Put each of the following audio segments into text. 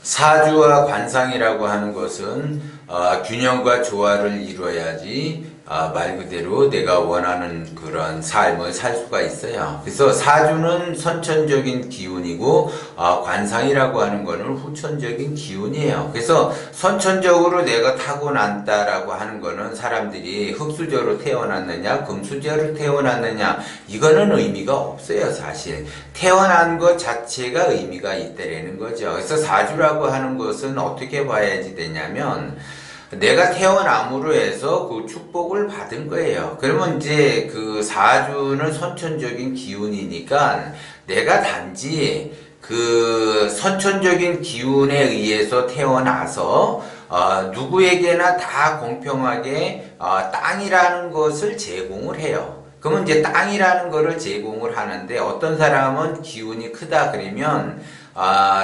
사주와 관상이라고 하는 것은 균형과 조화를 이루어야지 말 그대로 내가 원하는 그런 삶을 살 수가 있어요. 그래서 사주는 선천적인 기운이고 관상이라고 하는 거는 후천적인 기운이에요. 그래서 선천적으로 내가 타고난다라고 하는 거는 사람들이 흙수저로 태어났느냐 금수저로 태어났느냐 이거는 의미가 없어요. 사실 태어난 것 자체가 의미가 있다라는 거죠. 그래서 사주라고 하는 것은 어떻게 봐야지 되냐면 내가 태어남으로 해서 그 축복을 받은 거예요. 그러면 이제 그 사주는 선천적인 기운이니까 내가 단지 그 선천적인 기운에 의해서 태어나서 누구에게나 다 공평하게 땅이라는 것을 제공을 해요. 그러면 이제 땅이라는 것을 제공을 하는데 어떤 사람은 기운이 크다 그러면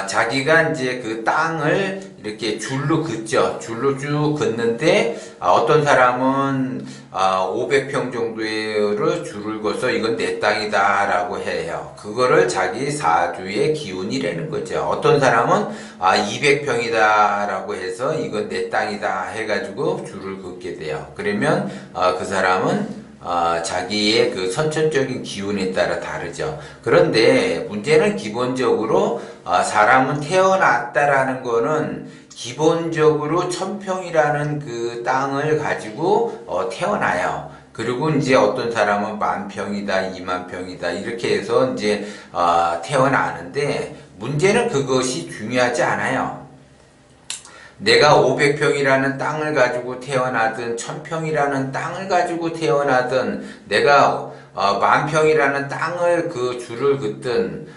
자기가 이제 그 땅을 이렇게 줄로 긋죠. 줄로 쭉 긋는데, 어떤 사람은, 500평 정도를 줄을 긋어서 이건 내 땅이다라고 해요. 그거를 자기 사주의 기운이라는 거죠. 어떤 사람은, 200평이다라고 해서 이건 내 땅이다 해가지고 줄을 긋게 돼요. 그러면, 그 사람은 자기의 그 선천적인 기운에 따라 다르죠. 그런데 문제는 기본적으로 사람은 태어났다라는 거는 기본적으로 1000평이라는 그 땅을 가지고 태어나요. 그리고 이제 어떤 사람은 10,000평이다, 20,000평이다 이렇게 해서 이제 태어나는데 문제는 그것이 중요하지 않아요. 내가 500평이라는 땅을 가지고 태어나든 1000평이라는 땅을 가지고 태어나든 내가 10,000평이라는 땅을 그 줄을 긋든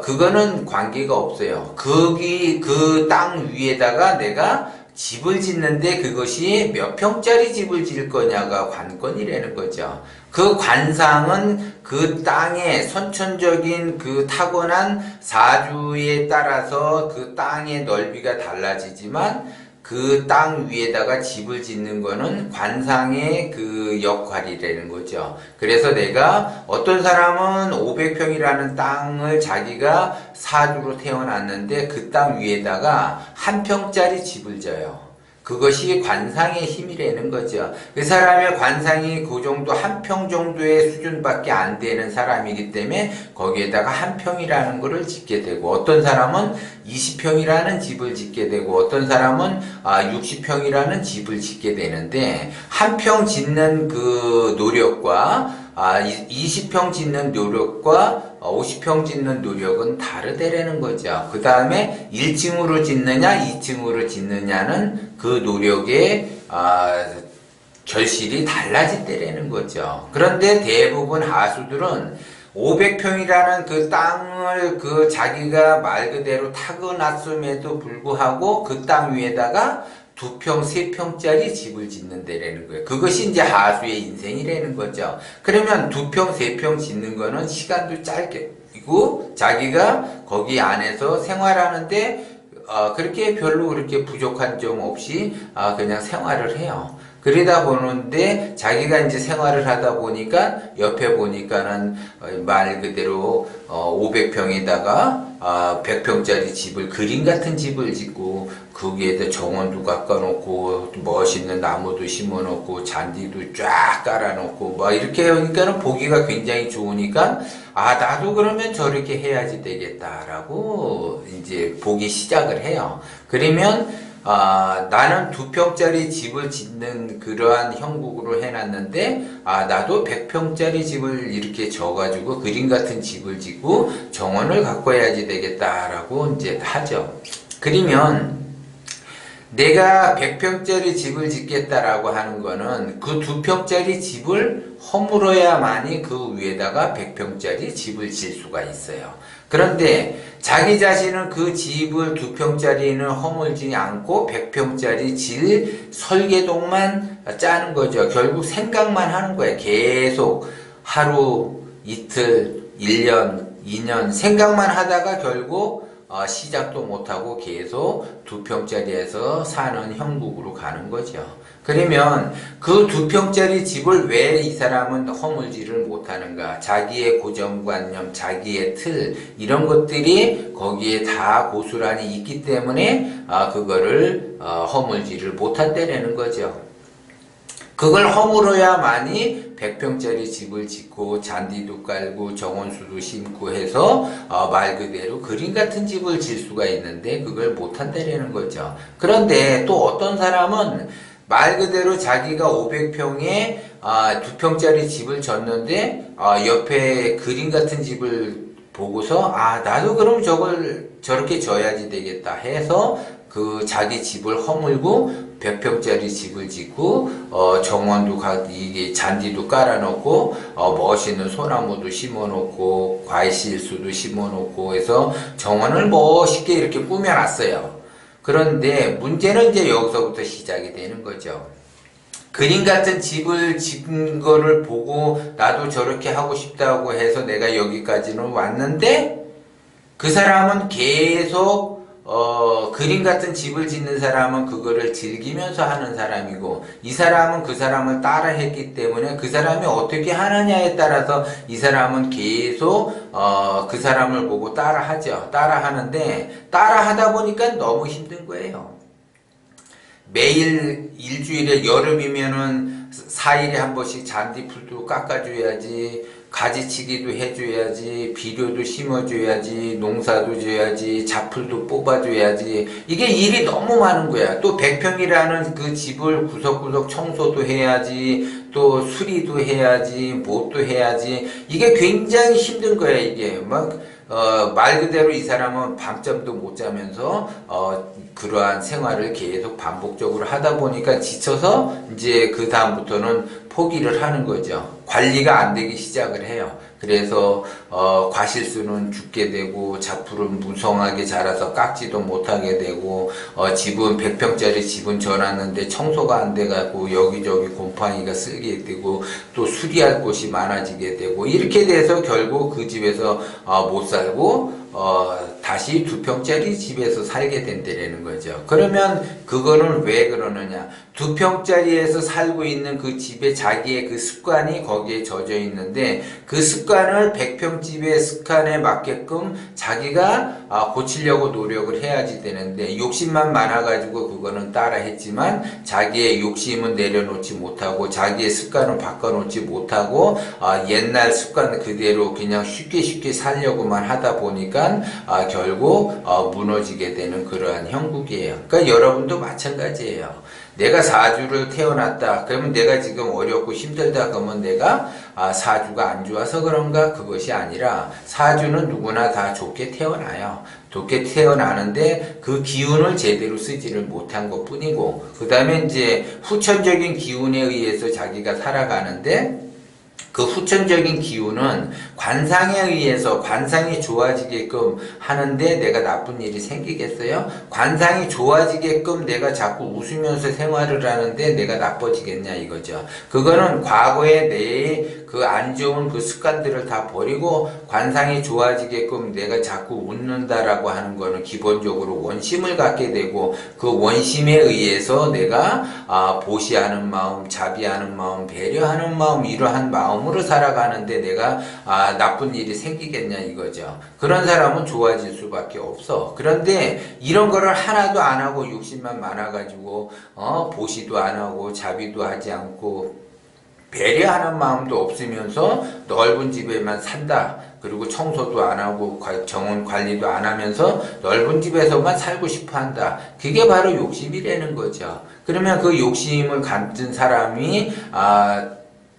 그거는 관계가 없어요. 거기 그 땅 위에다가 내가 집을 짓는데 그것이 몇 평짜리 집을 지을 거냐가 관건이라는 거죠. 그 관상은 그 땅의 선천적인 그 타고난 사주에 따라서 그 땅의 넓이가 달라지지만 그 땅 위에다가 집을 짓는 거는 관상의 그 역할이라는 거죠. 그래서 내가 어떤 사람은 500평이라는 땅을 자기가 사주로 태어났는데 그 땅 위에다가 1평짜리 집을 져요. 그것이 관상의 힘이라는 거죠. 그 사람의 관상이 그 정도 1평 정도의 수준밖에 안 되는 사람이기 때문에 거기에다가 1평이라는 것을 짓게 되고 어떤 사람은 20평이라는 집을 짓게 되고 어떤 사람은 60평이라는 집을 짓게 되는데 1평 짓는 그 노력과 20평 짓는 노력과 50평 짓는 노력은 다르다라는 거죠. 그 다음에 1층으로 짓느냐 2층으로 짓느냐는 그 노력의 결실이 달라진다라는 거죠. 그런데 대부분 하수들은 500평이라는 그 땅을 그 자기가 말 그대로 타고났음에도 불구하고 그 땅 위에다가 2평, 3평짜리 집을 짓는다라는 거예요. 그것이 이제 하수의 인생이라는 거죠. 그러면 2평, 3평 짓는 거는 시간도 짧고 자기가 거기 안에서 생활하는데 그렇게 별로 그렇게 부족한 점 없이 그냥 생활을 해요. 그러다 보는데 자기가 이제 생활을 하다 보니까 옆에 보니까는 말 그대로 500평에다가 100평짜리 집을 그림 같은 집을 짓고 거기에다 정원도 깎아놓고 멋있는 나무도 심어놓고 잔디도 쫙 깔아놓고 막 이렇게 하니까는 보기가 굉장히 좋으니까 나도 그러면 저렇게 해야지 되겠다라고 이제 보기 시작을 해요. 그러면 나는 2평짜리 집을 짓는 그러한 형국으로 해놨는데, 나도 100평짜리 집을 이렇게 져가지고 그림 같은 집을 짓고 정원을 가꿔야지 되겠다라고 이제 하죠. 그러면 내가 100평짜리 집을 짓겠다라고 하는 거는 그 2평짜리 집을 허물어야만이 그 위에다가 100평짜리 집을 질 수가 있어요. 그런데 자기 자신은 그 집을 2평짜리는 허물지 않고 100평짜리 질 설계도만 짜는 거죠. 결국 생각만 하는 거예요. 계속 하루, 이틀, 1년, 2년 생각만 하다가 결국 시작도 못하고 계속 2평짜리에서 사는 형국으로 가는 거죠. 그러면 그 2평짜리 집을 왜 이 사람은 허물지를 못하는가? 자기의 고정관념, 자기의 틀, 이런 것들이 거기에 다 고스란히 있기 때문에 그거를 허물지를 못한다는 거죠. 그걸 허물어야만이 100평짜리 집을 짓고 잔디도 깔고 정원수도 심고 해서 말 그대로 그림 같은 집을 질 수가 있는데 그걸 못한다는 거죠. 그런데 또 어떤 사람은 말 그대로 자기가 500평에 2평짜리 집을 졌는데 옆에 그림 같은 집을 보고서 나도 그럼 저걸 저렇게 져야지 되겠다 해서 그 자기 집을 허물고 100평짜리 집을 짓고 정원도 이게 잔디도 깔아놓고 멋있는 소나무도 심어놓고 과일실수도 심어놓고 해서 정원을 멋있게 이렇게 꾸며놨어요. 그런데 문제는 이제 여기서부터 시작이 되는 거죠. 그림 같은 집을 짓는 거를 보고 나도 저렇게 하고 싶다고 해서 내가 여기까지는 왔는데 그 사람은 계속 그림 같은 집을 짓는 사람은 그거를 즐기면서 하는 사람이고 이 사람은 그 사람을 따라 했기 때문에 그 사람이 어떻게 하느냐에 따라서 이 사람은 계속 그 사람을 보고 따라 하죠. 따라 하는데 따라 하다 보니까 너무 힘든 거예요. 매일 일주일에 여름이면은 4일에 한 번씩 잔디풀도 깎아줘야지, 가지치기도 해줘야지, 비료도 심어줘야지, 농사도 줘야지, 잡풀도 뽑아줘야지. 이게 일이 너무 많은 거야. 또 100평이라는 그 집을 구석구석 청소도 해야지, 또 수리도 해야지, 뭣도 해야지. 이게 굉장히 힘든 거야, 이게. 말 그대로 이 사람은 밤잠도 못 자면서 그러한 생활을 계속 반복적으로 하다 보니까 지쳐서 이제 그 다음부터는 포기를 하는 거죠. 관리가 안 되기 시작을 해요. 그래서 과실수는 죽게 되고 잡풀은 무성하게 자라서 깎지도 못하게 되고 집은 100평짜리 집은 져놨는데 청소가 안 돼가고 여기저기 곰팡이가 쓸게 되고 또 수리할 곳이 많아지게 되고 이렇게 돼서 결국 그 집에서 못 살고 다시 2평짜리 집에서 살게 된다는 거죠. 그러면 그거는 왜 그러느냐? 2평짜리에서 살고 있는 그 집에 자기의 그 습관이 거기에 젖어 있는데 그 습관을 100평 집의 습관에 맞게끔 자기가 고치려고 노력을 해야지 되는데 욕심만 많아가지고 그거는 따라 했지만 자기의 욕심은 내려놓지 못하고 자기의 습관을 바꿔놓지 못하고 옛날 습관 그대로 그냥 쉽게 살려고만 하다 보니까 결국 무너지게 되는 그러한 형국이에요. 그러니까 여러분도 마찬가지예요. 내가 사주를 태어났다. 그러면 내가 지금 어렵고 힘들다. 그러면 내가 사주가 안 좋아서 그런가? 그것이 아니라 사주는 누구나 다 좋게 태어나요. 좋게 태어나는데 그 기운을 제대로 쓰지를 못한 것 뿐이고 그 다음에 이제 후천적인 기운에 의해서 자기가 살아가는데 그 후천적인 기운은 관상에 의해서 관상이 좋아지게끔 하는데 내가 나쁜 일이 생기겠어요? 관상이 좋아지게끔 내가 자꾸 웃으면서 생활을 하는데 내가 나빠지겠냐 이거죠. 그거는 과거에 내 그 안 좋은 그 습관들을 다 버리고 관상이 좋아지게끔 내가 자꾸 웃는다라고 하는 거는 기본적으로 원심을 갖게 되고 그 원심에 의해서 내가 보시하는 마음, 자비하는 마음, 배려하는 마음 이러한 마음으로 살아가는데 내가 나쁜 일이 생기겠냐 이거죠. 그런 사람은 좋아질 수밖에 없어. 그런데 이런 거를 하나도 안 하고 욕심만 많아가지고 보시도 안 하고 자비도 하지 않고 배려하는 마음도 없으면서 넓은 집에만 산다. 그리고 청소도 안 하고 정원 관리도 안 하면서 넓은 집에서만 살고 싶어 한다. 그게 바로 욕심이라는 거죠. 그러면 그 욕심을 가진 사람이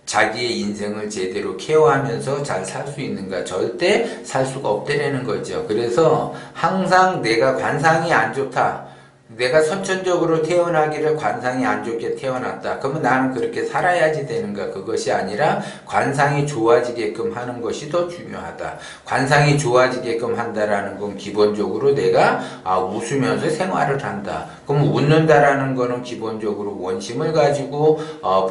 자기의 인생을 제대로 케어하면서 잘 살 수 있는가? 절대 살 수가 없다라는 거죠. 그래서 항상 내가 관상이 안 좋다. 내가 선천적으로 태어나기를 관상이 안 좋게 태어났다. 그러면 나는 그렇게 살아야지 되는가? 그것이 아니라 관상이 좋아지게끔 하는 것이 더 중요하다. 관상이 좋아지게끔 한다라는 건 기본적으로 내가 웃으면서 생활을 한다. 그럼 웃는다라는 거는 기본적으로 원심을 가지고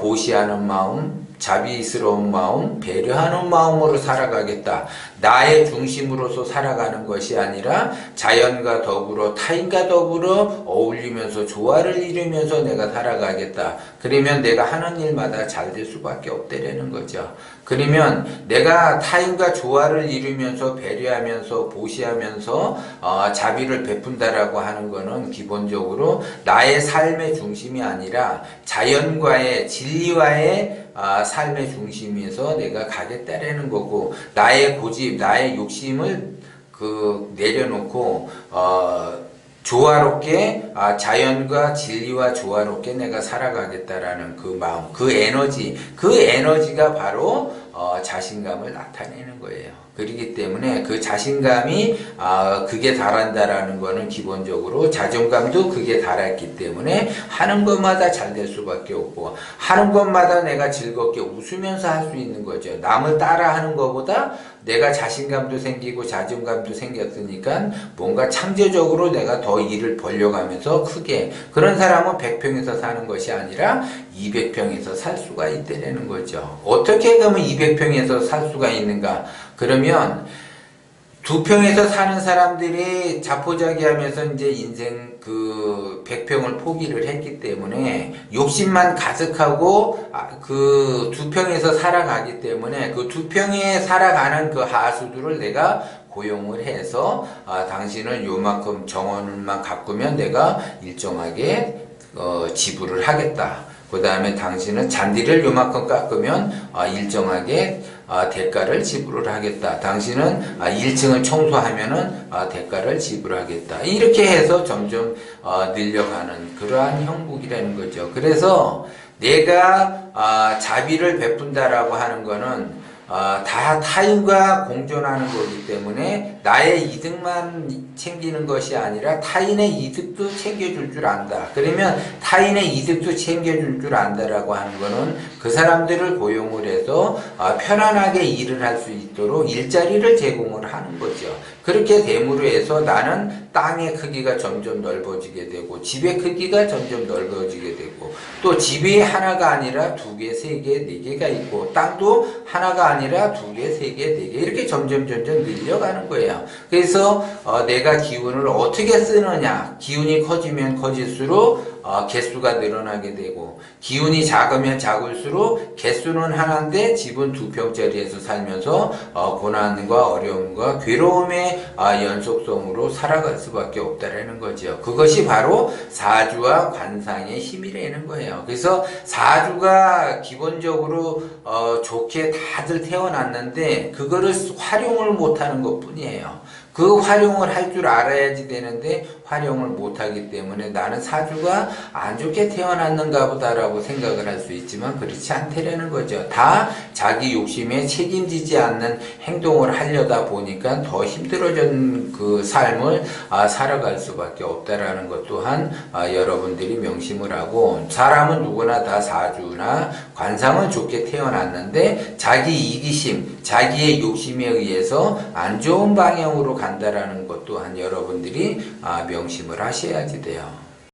보시하는 마음, 자비스러운 마음, 배려하는 마음으로 살아가겠다. 나의 중심으로서 살아가는 것이 아니라 자연과 더불어 타인과 더불어 어울리면서 조화를 이루면서 내가 살아가겠다. 그러면 내가 하는 일마다 잘 될 수밖에 없다라는 거죠. 그러면 내가 타인과 조화를 이루면서 배려하면서 보시하면서 자비를 베푼다라고 하는 거는 기본적으로 나의 삶의 중심이 아니라 자연과의 진리와의 삶의 중심에서 내가 가겠다라는 거고, 나의 고집, 나의 욕심을 내려놓고 조화롭게 자연과 진리와 조화롭게 내가 살아가겠다라는 그 마음, 그 에너지가 바로 자신감을 나타내는 거예요. 그렇기 때문에 그 자신감이 그게 달한다라는 거는 기본적으로 자존감도 그게 달았기 때문에 하는 것마다 잘 될 수밖에 없고, 하는 것마다 내가 즐겁게 웃으면서 할 수 있는 거죠. 남을 따라하는 것보다 내가 자신감도 생기고 자존감도 생겼으니까 뭔가 창조적으로 내가 더 일을 벌려가면서 크게, 그런 사람은 100평에서 사는 것이 아니라 200평에서 살 수가 있다는 거죠. 어떻게 그러면 200평에서 살 수가 있는가? 그러면 2평에서 사는 사람들이 자포자기하면서 이제 인생 100평을 포기를 했기 때문에 욕심만 가득하고 그 2평에서 살아가기 때문에 그 2평에 살아가는 그 하수들을 내가 고용을 해서 당신은 요만큼 정원만 가꾸면 내가 일정하게 지불을 하겠다. 그 다음에 당신은 잔디를 요만큼 깎으면 일정하게 대가를 지불을 하겠다. 당신은 1층을 청소하면은 대가를 지불하겠다. 이렇게 해서 점점 늘려가는 그러한 형국이라는 거죠. 그래서 내가 자비를 베푼다라고 하는 거는 다 타인과 공존하는 거기 때문에 나의 이득만 챙기는 것이 아니라 타인의 이득도 챙겨줄 줄 안다. 그러면 타인의 이득도 챙겨줄 줄 안다라고 하는 거는 그 사람들을 고용을 해서 편안하게 일을 할 수 있도록 일자리를 제공을 하는 거죠. 그렇게 됨으로 해서 나는 땅의 크기가 점점 넓어지게 되고 집의 크기가 점점 넓어지게 되고, 또 집이 하나가 아니라 2개, 3개, 4개가 있고, 땅도 하나가 아니라 2개, 3개, 4개 이렇게 점점 늘려가는 거예요. 그래서 내가 기운을 어떻게 쓰느냐, 기운이 커지면 커질수록 개수가 늘어나게 되고, 기운이 작으면 작을수록 개수는 하나인데 집은 2평짜리에서 살면서 고난과 어려움과 괴로움의 연속성으로 살아갈 수밖에 없다라는 거죠. 그것이 바로 사주와 관상의 힘이라는 거예요. 그래서 사주가 기본적으로 좋게 다들 태어났는데 그거를 활용을 못하는 것뿐이에요. 그 활용을 할 줄 알아야지 되는데 활용을 못하기 때문에 나는 사주가 안 좋게 태어났는가 보다라고 생각을 할 수 있지만 그렇지 않다라는 거죠. 다 자기 욕심에 책임지지 않는 행동을 하려다 보니까 더 힘들어진 그 삶을 살아갈 수밖에 없다라는 것 또한 여러분들이 명심을 하고, 사람은 누구나 다 사주나 관상은 좋게 태어났는데 자기 이기심, 자기의 욕심에 의해서 안 좋은 방향으로 간다라는 것 또한 여러분들이 명심을 하셔야지 돼요.